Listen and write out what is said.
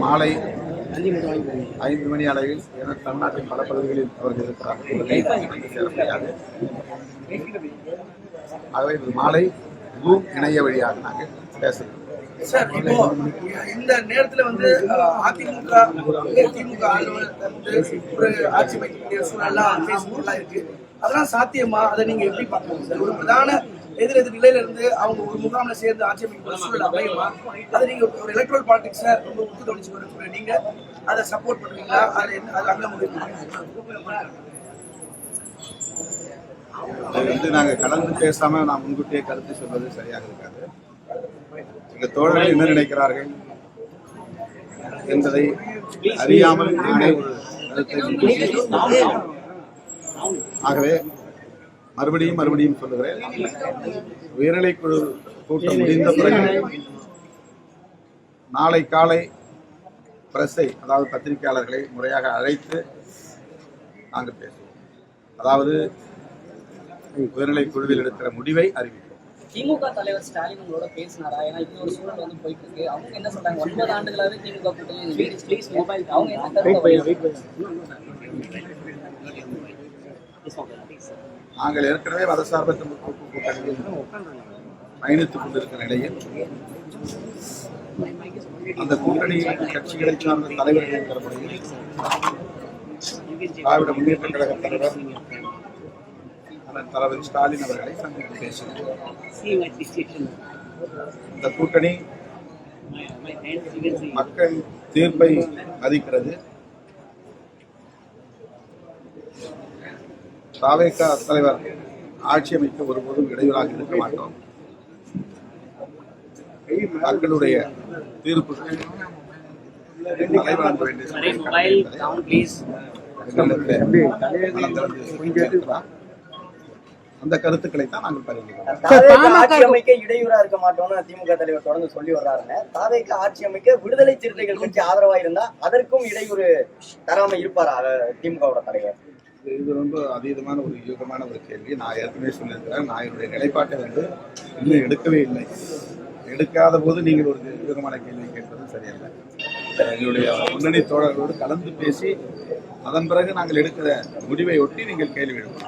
மாலை 5 மணி அளவில் என தமிழ்நாட்டின் பல பகுதிகளில் அவர்கள் இருக்கிறார்கள். ஆகவே இது மாலை ஜூம் இணைய வழியாக நாங்கள் பேசுகிறோம். சார், இப்போ இந்த நேரத்துல அதிமுக திமுக ஒரு ஆட்சி வைக்கக்கூடிய சூழல்லாம் பேசுபொருளா இருக்கு. அதெல்லாம் சாத்தியமா? அதை நீங்க எப்படி பார்க்கணும் சார்? ஒரு பிரதான எதிர் நிலையில இருந்து அவங்க ஒரு முகாமில் சேர்ந்து ஆட்சி அமைக்கக்கூடிய சூழல் அமையுமா? அதை நீங்க ஒரு எலக்ட்ரல் பாலிடிக்ஸ ரொம்ப உத்து தொழிச்சு வரக்கூடிய நீங்க அதை சப்போர்ட் பண்ணுவீங்களா? அது அங்க முடியும் நாங்கள் கலந்து பேசாம நான் முன்கூட்டியே கருத்து சொல்வது சரியாக இருக்காது. எங்க தோழர்கள் என்ன நினைக்கிறார்கள் என்பதை அறியாமல் நானே ஒரு கருத்தை. ஆகவே மறுபடியும் சொல்லுகிறேன், உயர்நிலைக்குழு கூட்டம் முடிந்த பிறகு நாளை காலை பிரஸை, அதாவது பத்திரிகையாளர்களை முறையாக அழைத்து நாங்கள் பேசுவோம். அதாவது உயர்நிலை குழுவில் எடுக்கிற முடிவை அறிவிப்போம். திமுக தலைவர் ஸ்டாலின் உங்களோட பேசினாரா? ஏன்னா இப்படி ஒரு சூழல் போயிட்டு இருக்கு. அவங்க என்ன சொல்றாங்க? 9 ஆண்டுகளாவே திமுக கூட்டணி அவங்க என்ன நாங்கள் ஏற்கனவே மதசார்பற்ற முற்போக்கு கூட்டணியில் பயணித்துக் கொண்டிருக்கிற நிலையில் அந்த கூட்டணி கட்சிகளை சார்ந்த தலைவர்கள் என்கிற முறையில் திராவிட முன்னேற்ற கழக தலைவர் தலைவர் ஸ்டாலின் அவர்களை சந்தித்து பேசினார். இந்த கூட்டணி மக்கள் தீர்ப்பை மதிக்கிறது. தாவேகா தலைவர் ஆட்சி அமைக்க ஒருபோதும் இடையூறாக இருக்க மாட்டோம். மக்களுடைய தீர்ப்புகள் தலைவராக அந்த கருத்துக்களை தான் நாங்கள் பரிந்துரைக்கிறோம். ஆட்சி அமைக்க இடையூறா இருக்க மாட்டோம்னு திமுக தலைவர் தொடர்ந்து சொல்லி வர்றாருங்க. தாவேகா ஆட்சி அமைக்க விடுதலை சிறுத்தைகள் கட்சி ஆதரவா இருந்தா அதற்கும் இடையூறு தராம இருப்பாரா திமுகவோட தலைவர்? இது ரொம்ப அதீதமான ஒரு யூகமான ஒரு கேள்வி. நான் ஏற்கனவே சொல்லியிருக்கிறேன், நான் என்னுடைய நிலைப்பாட்டை இன்னும் எடுக்கவே இல்லை. எடுக்காத போது நீங்கள் ஒரு யூகமான கேள்வி கேட்பது சரியல்ல. எங்களுடைய முன்னணி தோழர்களோடு கலந்து பேசி அதன் பிறகு நாங்கள் எடுக்கிற முடிவை ஒட்டி நீங்கள் கேள்வி எழுப்பலாம்.